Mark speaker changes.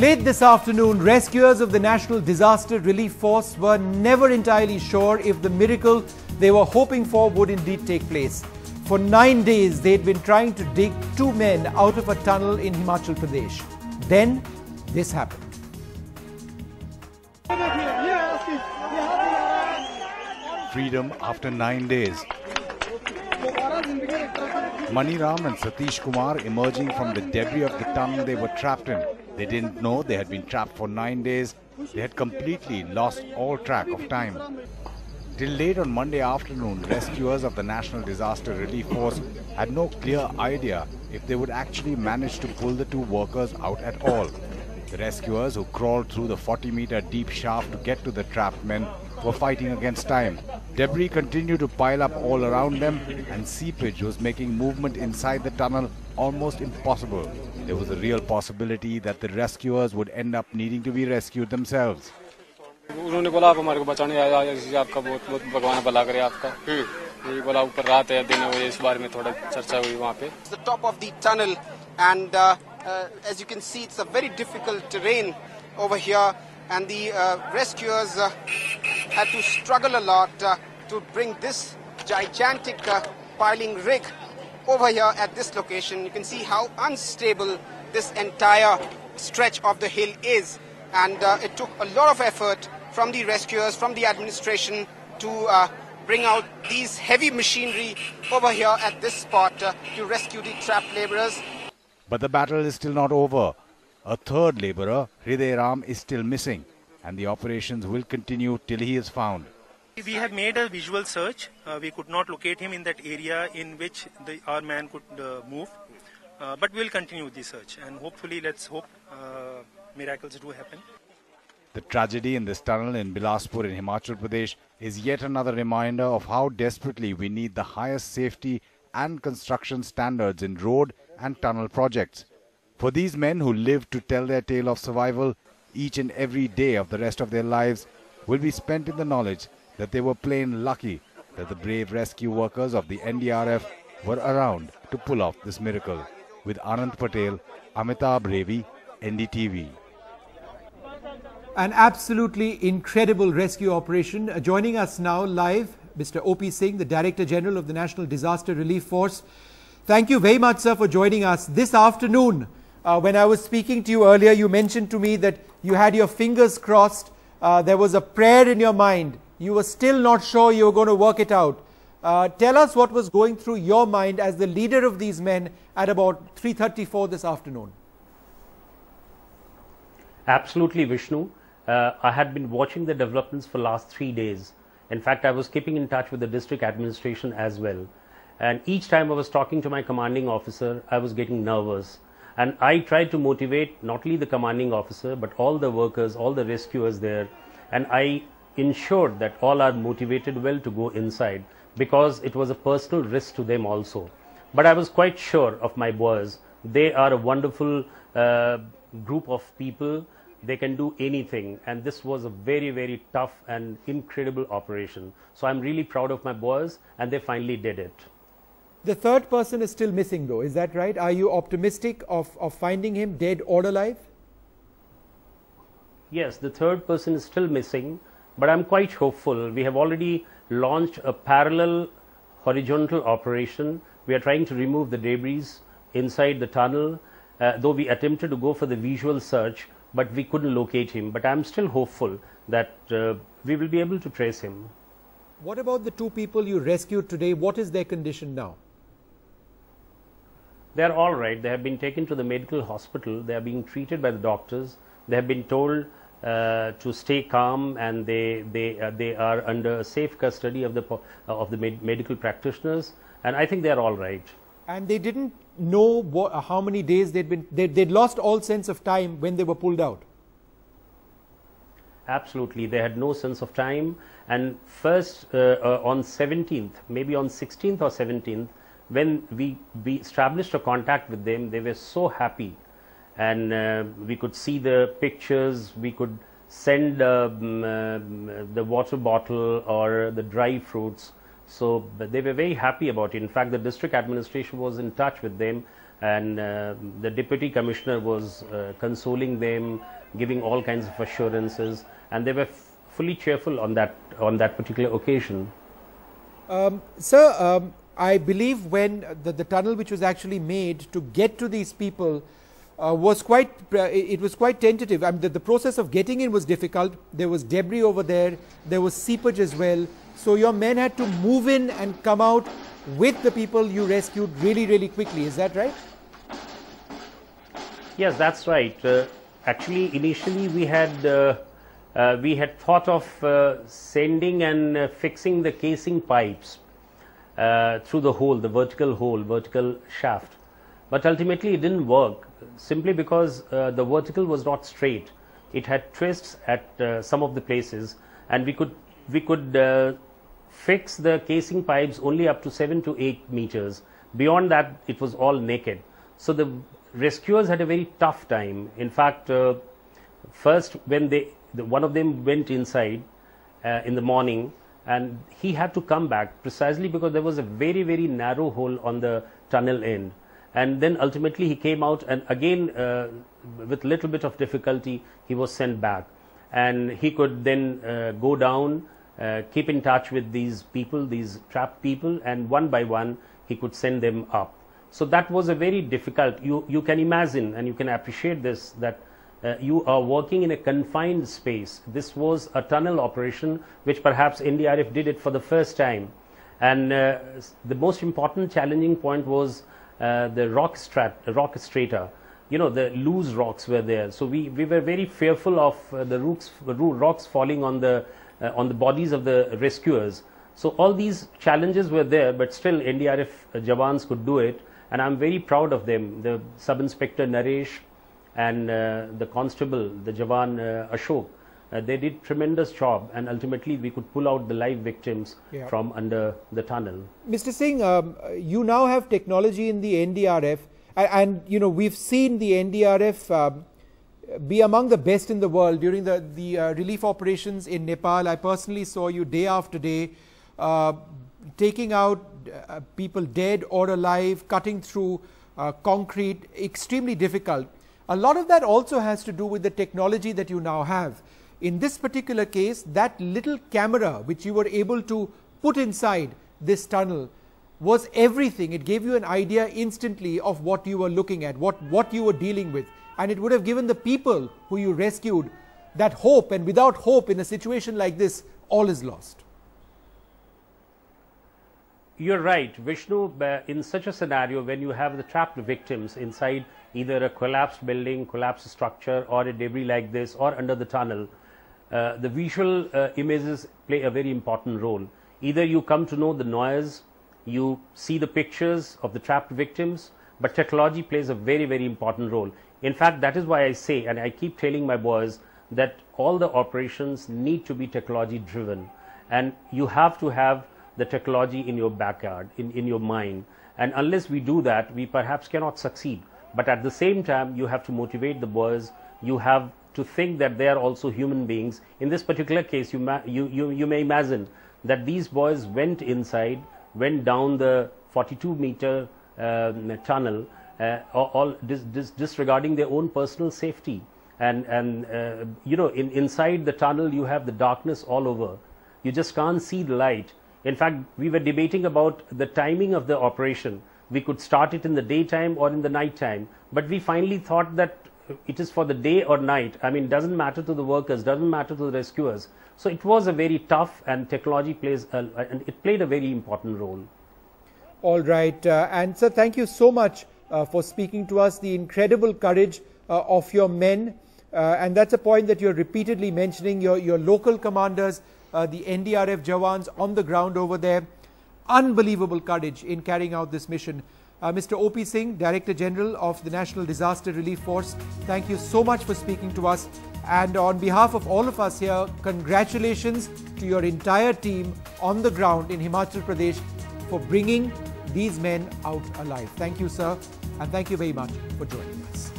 Speaker 1: Late this afternoon, rescuers of the National Disaster Relief Force were never entirely sure if the miracle they were hoping for would indeed take place. For 9 days, they'd been trying to dig 2 men out of a tunnel in Himachal Pradesh. Then, this happened.
Speaker 2: Freedom after 9 days. Maniram and Satish Kumar emerging from the debris of the tunnel they were trapped in. They didn't know they had been trapped for 9 days. They had completely lost all track of time. Till late on Monday afternoon, rescuers of the National Disaster Relief Force had no clear idea if they would actually manage to pull the 2 workers out at all. The rescuers, who crawled through the 40-meter deep shaft to get to the trapped men, were fighting against time. Debris continued to pile up all around them, and seepage was making movement inside the tunnel almost impossible. There was a real possibility that the rescuers would end up needing to be rescued themselves.
Speaker 3: उन्होंने बोला आप हमारे को बचाने आया आपका बहुत बहुत भगवान भला करे आपका ये बोला ऊपर रात है दिन है इस बारे में थोड़ा चर्चा हुई वहाँ पे.
Speaker 4: The top of the tunnel and as you can see it's a very difficult terrain over here and the rescuers had to struggle a lot to bring this gigantic piling rig over here at this location. You can see how unstable this entire stretch of the hill is, and it took a lot of effort from the rescuers, from the administration to bring out these heavy machinery over here at this spot to rescue the trapped labourers.
Speaker 2: But the battle is still not over. A third labourer, Hriday Ram, is still missing, and the operations will continue till he is found.
Speaker 5: We have made a visual search. We could not locate him in that area in which our man could move. But we will continue the search, and hopefully, let's hope miracles do happen.
Speaker 2: The tragedy in this tunnel in Bilaspur in Himachal Pradesh is yet another reminder of how desperately we need the highest safety and construction standards in road and tunnel projects. For these men who live to tell their tale of survival, each and every day of the rest of their lives will be spent in the knowledge that they were plain lucky that the brave rescue workers of the NDRF were around to pull off this miracle. With Anand Patel, Amitabh Revi, NDTV.
Speaker 1: An absolutely incredible rescue operation. Joining us now live, Mr. O.P. Singh, the Director General of the National Disaster Relief Force. Thank you very much, sir, for joining us. This afternoon, when I was speaking to you earlier, you mentioned to me that you had your fingers crossed. There was a prayer in your mind. You were still not sure you were going to work it out. Tell us what was going through your mind as the leader of these men at about 3:34 this afternoon.
Speaker 6: Absolutely, Vishnu. I had been watching the developments for the last 3 days. In fact, I was keeping in touch with the district administration as well. And each time I was talking to my commanding officer, I was getting nervous. And I tried to motivate not only the commanding officer, but all the workers, all the rescuers there. And I ensured that all are motivated well to go inside, because it was a personal risk to them also. But I was quite sure of my boys. They are a wonderful group of people. They can do anything, and this was a very, very tough and incredible operation. So I'm really proud of my boys, and they finally did it.
Speaker 1: The third person is still missing though, is that right? Are you optimistic of finding him dead or alive?
Speaker 6: Yes, the third person is still missing, but I'm quite hopeful. We have already launched a parallel horizontal operation. We are trying to remove the debris inside the tunnel, though we attempted to go for the visual search, but we couldn't locate him. But I'm still hopeful that we will be able to trace him.
Speaker 1: What about the 2 people you rescued today? What is their condition now?
Speaker 6: They are all right. They have been taken to the medical hospital. They are being treated by the doctors. They have been told to stay calm, and they are under safe custody of the medical practitioners. And I think they are all right.
Speaker 1: And they didn't know how many days they'd lost all sense of time when they were pulled out.
Speaker 6: Absolutely, they had no sense of time. And first on 17th, maybe on 16th or 17th, when we established a contact with them, they were so happy, and we could see the pictures. We could send the water bottle or the dry fruits. So they were very happy about it. In fact, the district administration was in touch with them and the Deputy Commissioner was consoling them, giving all kinds of assurances, and they were fully cheerful on that particular occasion.
Speaker 1: Sir, I believe when the tunnel which was actually made to get to these people was quite tentative. I mean, the process of getting in was difficult. There was debris over there. There was seepage as well. So your men had to move in and come out with the people you rescued really, really quickly. Is that right?
Speaker 6: Yes, that's right. Actually, initially we had thought of sending and fixing the casing pipes through the hole, the vertical shaft. But ultimately it didn't work, simply because the vertical was not straight. It had twists at some of the places, and we could fix the casing pipes only up to 7 to 8 meters. Beyond that, it was all naked. So the rescuers had a very tough time. In fact, first when one of them went inside in the morning, and he had to come back precisely because there was a very, very narrow hole on the tunnel end. And then ultimately he came out, and again with little bit of difficulty he was sent back, and he could then go down, keep in touch with these people, these trapped people, and one by one he could send them up. So that was a very difficult, you can imagine and you can appreciate this, that you are working in a confined space. This was a tunnel operation which perhaps NDRF did it for the first time, and the most important challenging point was the rock strata. You know, the loose rocks were there, so we were very fearful of the rocks falling on the bodies of the rescuers. So all these challenges were there, but still NDRF Jawans could do it, and I'm very proud of them. The Sub-Inspector Naresh and the Constable, the Jawan Ashok, they did tremendous job, and ultimately we could pull out the live victims from under the tunnel.
Speaker 1: Mr. Singh, you now have technology in the NDRF, and you know, we've seen the NDRF be among the best in the world during the relief operations in Nepal. I personally saw you day after day taking out people dead or alive, cutting through concrete, extremely difficult. A lot of that also has to do with the technology that you now have. In this particular case, that little camera which you were able to put inside this tunnel was everything. It gave you an idea instantly of what you were looking at, what you were dealing with. And it would have given the people who you rescued that hope, and without hope in a situation like this, all is lost.
Speaker 6: You're right, Vishnu. In such a scenario, when you have the trapped victims inside either a collapsed building, collapsed structure, or a debris like this, or under the tunnel, the visual images play a very important role. Either you come to know the noise, you see the pictures of the trapped victims, but technology plays a very, very important role. In fact, that is why I say, and I keep telling my boys, that all the operations need to be technology driven, and you have to have the technology in your backyard, in your mind, and unless we do that, we perhaps cannot succeed. But at the same time, you have to motivate the boys, you have to think that they are also human beings. In this particular case, you may imagine that these boys went inside, went down the 42-meter tunnel, all disregarding their own personal safety. And you know, inside the tunnel, you have the darkness all over. You just can't see the light. In fact, we were debating about the timing of the operation. We could start it in the daytime or in the night time, but we finally thought that it is for the day or night. I mean, doesn't matter to the workers, doesn't matter to the rescuers. So it was a very tough, and technology and it played a very important role.
Speaker 1: All right, and sir, thank you so much for speaking to us. The incredible courage of your men, and that's a point that you're repeatedly mentioning. Your local commanders, the NDRF Jawans on the ground over there, unbelievable courage in carrying out this mission. Mr. O.P. Singh, Director General of the National Disaster Relief Force, thank you so much for speaking to us. And on behalf of all of us here, congratulations to your entire team on the ground in Himachal Pradesh for bringing these men out alive. Thank you, sir, and thank you very much for joining us.